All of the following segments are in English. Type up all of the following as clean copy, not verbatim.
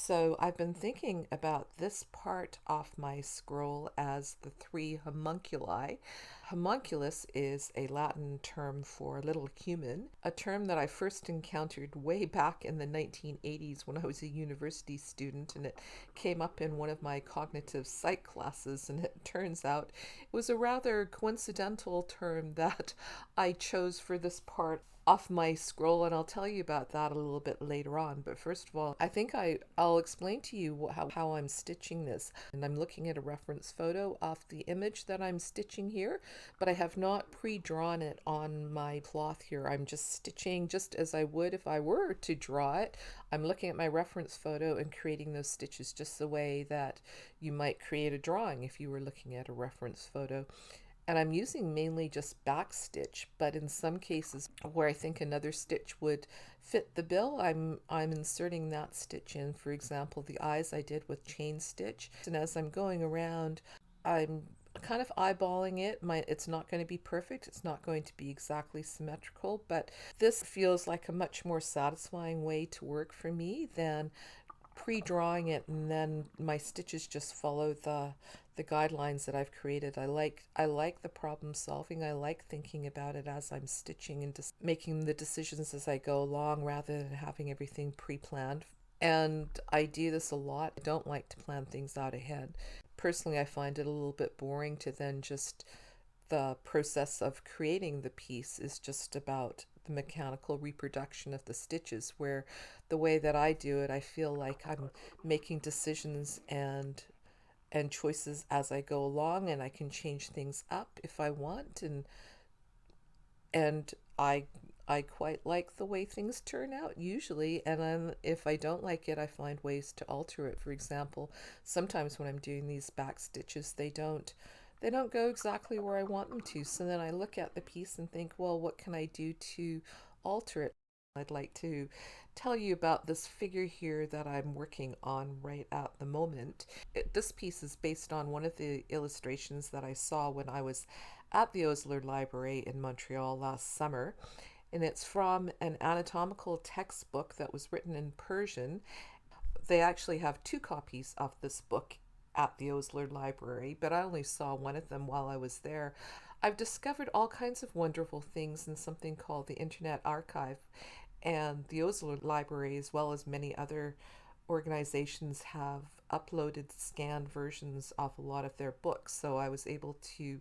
So I've been thinking about this part of my scroll as the three homunculi. Homunculus is a Latin term for little human, a term that I first encountered way back in the 1980s when I was a university student, and it came up in one of my cognitive psych classes, and it turns out it was a rather coincidental term that I chose for this part off my scroll, and I'll tell you about that a little bit later on. But first of all, I think I'll explain to you how I'm stitching this. And I'm looking at a reference photo of the image that I'm stitching here, but I have not pre-drawn it on my cloth here. I'm just stitching just as I would if I were to draw it. I'm looking at my reference photo and creating those stitches just the way that you might create a drawing if you were looking at a reference photo. And I'm using mainly just back stitch, but in some cases where I think another stitch would fit the bill, I'm inserting that stitch in. For example, the eyes I did with chain stitch. And as I'm going around, I'm kind of eyeballing it. It's not going to be perfect. It's not going to be exactly symmetrical, but this feels like a much more satisfying way to work for me than pre-drawing it and then my stitches just follow the guidelines that I've created. I like the problem solving. I like thinking about it as I'm stitching and just making the decisions as I go along rather than having everything pre-planned. And I do this a lot. I don't like to plan things out ahead. Personally, I find it a little bit boring to then just the process of creating the piece is just about the mechanical reproduction of the stitches, where the way that I do it, I feel like I'm making decisions and choices as I go along, and I can change things up if I want, and I quite like the way things turn out usually, and if I don't like it, I find ways to alter it. For example, sometimes when I'm doing these back stitches, they don't go exactly where I want them to. So then I look at the piece and think, well, what can I do to alter it? I'd like to tell you about this figure here that I'm working on right at the moment. This piece is based on one of the illustrations that I saw when I was at the Osler Library in Montreal last summer. And it's from an anatomical textbook that was written in Persian. They actually have two copies of this book at the Osler Library, but I only saw one of them while I was there. I've discovered all kinds of wonderful things in something called the Internet Archive, and the Osler Library, as well as many other organizations, have uploaded scanned versions of a lot of their books. So I was able to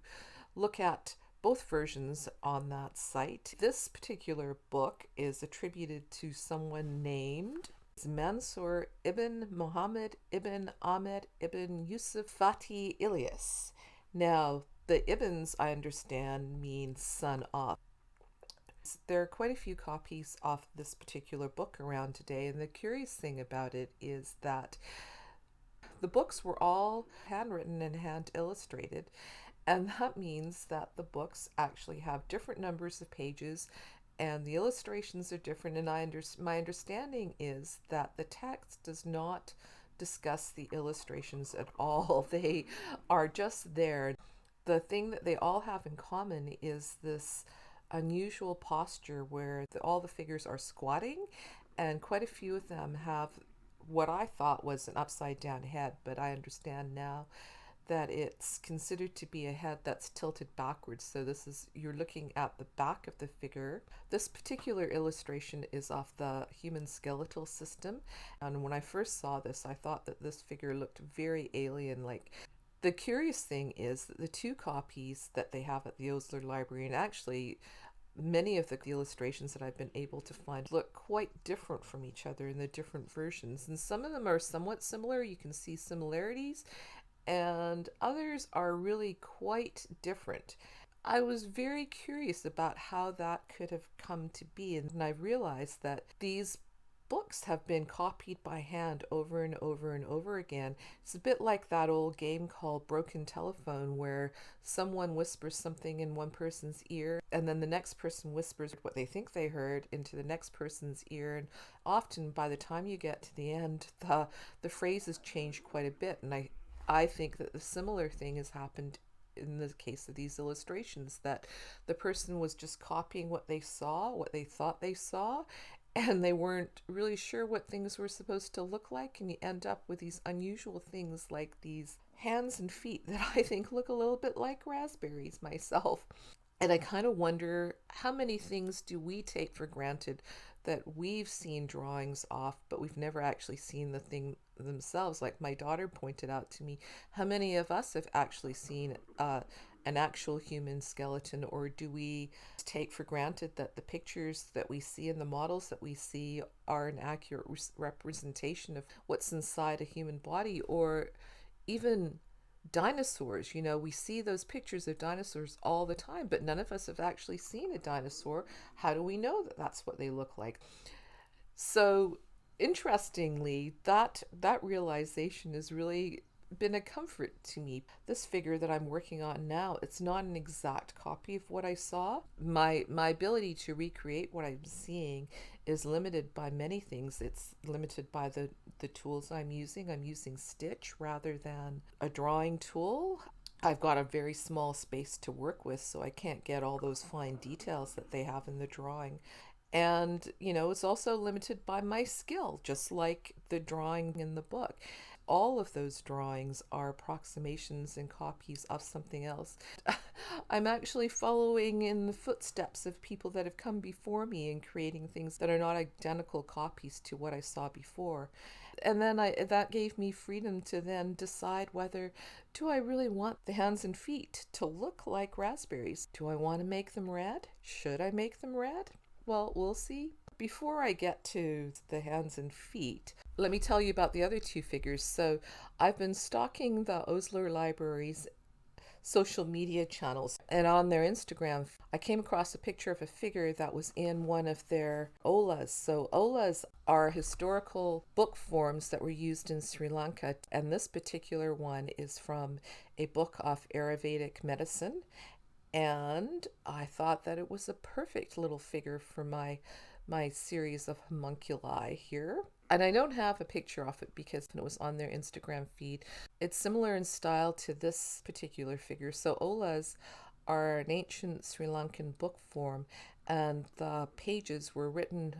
look at both versions on that site. This particular book is attributed to someone named Mansur ibn Muhammad ibn Ahmed ibn Yusuf Fatih Ilyas. Now, the Ibns, I understand, mean son of. There are quite a few copies of this particular book around today, and the curious thing about it is that the books were all handwritten and hand illustrated, and that means that the books actually have different numbers of pages and the illustrations are different. And my understanding is that the text does not discuss the illustrations at all. They are just there. The thing that they all have in common is this unusual posture where all the figures are squatting, and quite a few of them have what I thought was an upside down head, but I understand now that it's considered to be a head that's tilted backwards. So you're looking at the back of the figure. This particular illustration is of the human skeletal system. And when I first saw this, I thought that this figure looked very alien-like. The curious thing is that the two copies that they have at the Osler Library, and actually many of the illustrations that I've been able to find, look quite different from each other in the different versions. And some of them are somewhat similar. You can see similarities, and others are really quite different. I was very curious about how that could have come to be, and I realized that these books have been copied by hand over and over and over again. It's a bit like that old game called Broken Telephone, where someone whispers something in one person's ear and then the next person whispers what they think they heard into the next person's ear, and often by the time you get to the end, the phrases change quite a bit. And I think that the similar thing has happened in the case of these illustrations, that the person was just copying what they saw, what they thought they saw, and they weren't really sure what things were supposed to look like, and you end up with these unusual things like these hands and feet that I think look a little bit like raspberries myself. And I kind of wonder, how many things do we take for granted that we've seen drawings off, but we've never actually seen the thing themselves? Like my daughter pointed out to me, how many of us have actually seen an actual human skeleton, or do we take for granted that the pictures that we see and the models that we see are an accurate representation of what's inside a human body? Or even dinosaurs, we see those pictures of dinosaurs all the time, but none of us have actually seen a dinosaur. How do we know that that's what they look like? So interestingly, that realization has really been a comfort to me. This figure that I'm working on now, it's not an exact copy of what I saw. My ability to recreate what I'm seeing is limited by many things. It's limited by the tools I'm using. I'm using Stitch rather than a drawing tool. I've got a very small space to work with, so I can't get all those fine details that they have in the drawing. And, it's also limited by my skill, just like the drawing in the book. All of those drawings are approximations and copies of something else. I'm actually following in the footsteps of people that have come before me and creating things that are not identical copies to what I saw before. And then that gave me freedom to then decide whether, do I really want the hands and feet to look like raspberries? Do I want to make them red? Should I make them red? Well, we'll see. Before I get to the hands and feet, let me tell you about the other two figures. So I've been stalking the Osler Library's social media channels, and on their Instagram, I came across a picture of a figure that was in one of their olas. So olas are historical book forms that were used in Sri Lanka, and this particular one is from a book of Ayurvedic medicine. And I thought that it was a perfect little figure for my series of homunculi here. And I don't have a picture of it because it was on their Instagram feed. It's similar in style to this particular figure. So olas are an ancient Sri Lankan book form, and the pages were written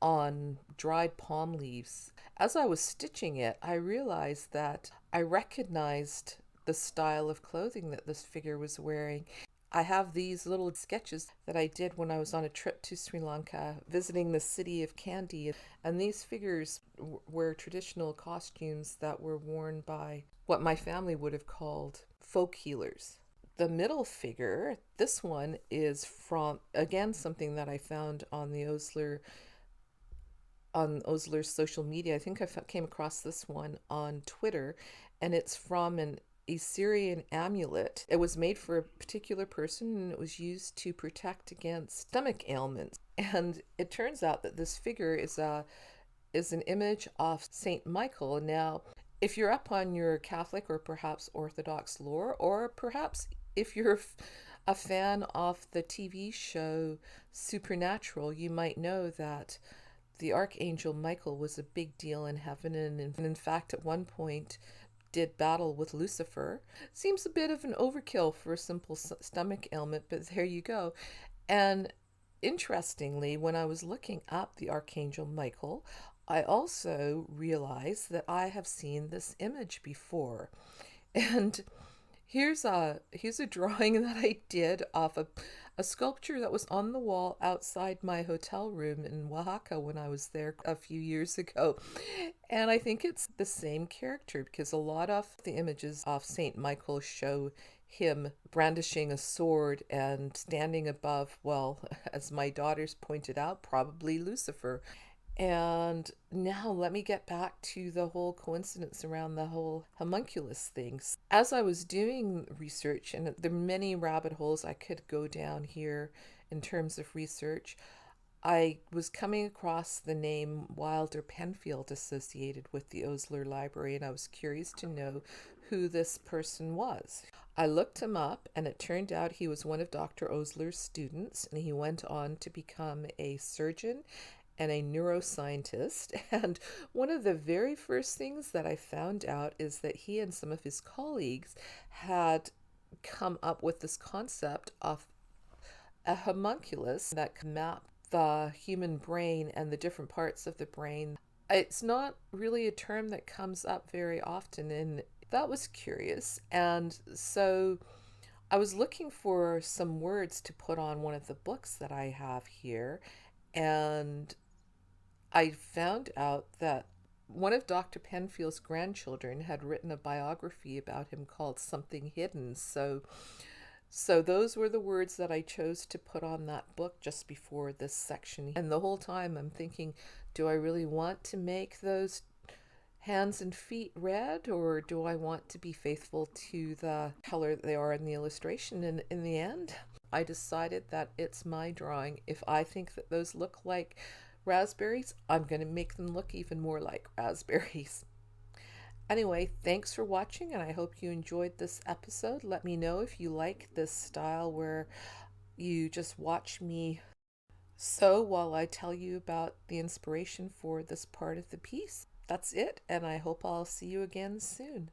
on dried palm leaves. As I was stitching it, I realized that I recognized the style of clothing that this figure was wearing. I have these little sketches that I did when I was on a trip to Sri Lanka, visiting the city of Kandy. And these figures were traditional costumes that were worn by what my family would have called folk healers. The middle figure, this one is from, again, something that I found on the Osler's social media. I think I came across this one on Twitter, and it's from an Assyrian amulet. It was made for a particular person, and it was used to protect against stomach ailments. And it turns out that this figure is an image of Saint Michael. Now, if you're up on your Catholic or perhaps Orthodox lore, or perhaps if you're a fan of the TV show Supernatural, you might know that the Archangel Michael was a big deal in heaven, and in fact, at one point, did battle with Lucifer. Seems a bit of an overkill for a simple stomach ailment, but there you go. And interestingly, when I was looking up the Archangel Michael, I also realized that I have seen this image before. And here's a drawing that I did of a sculpture that was on the wall outside my hotel room in Oaxaca when I was there a few years ago. And I think it's the same character, because a lot of the images of Saint Michael show him brandishing a sword and standing above, well, as my daughters pointed out, probably Lucifer. And now let me get back to the whole coincidence around the whole homunculus things. As I was doing research, and there are many rabbit holes I could go down here in terms of research, I was coming across the name Wilder Penfield associated with the Osler Library, and I was curious to know who this person was. I looked him up, and it turned out he was one of Dr. Osler's students, and he went on to become a surgeon and a neuroscientist. And one of the very first things that I found out is that he and some of his colleagues had come up with this concept of a homunculus that can map the human brain and the different parts of the brain. It's not really a term that comes up very often, and that was curious. And so I was looking for some words to put on one of the books that I have here, and I found out that one of Dr. Penfield's grandchildren had written a biography about him called Something Hidden. So those were the words that I chose to put on that book just before this section. And the whole time I'm thinking, do I really want to make those hands and feet red, or do I want to be faithful to the color they are in the illustration? And in the end, I decided that it's my drawing. If I think that those look like raspberries, I'm going to make them look even more like raspberries. Anyway, thanks for watching, and I hope you enjoyed this episode. Let me know if you like this style where you just watch me sew while I tell you about the inspiration for this part of the piece. That's it, and I hope I'll see you again soon.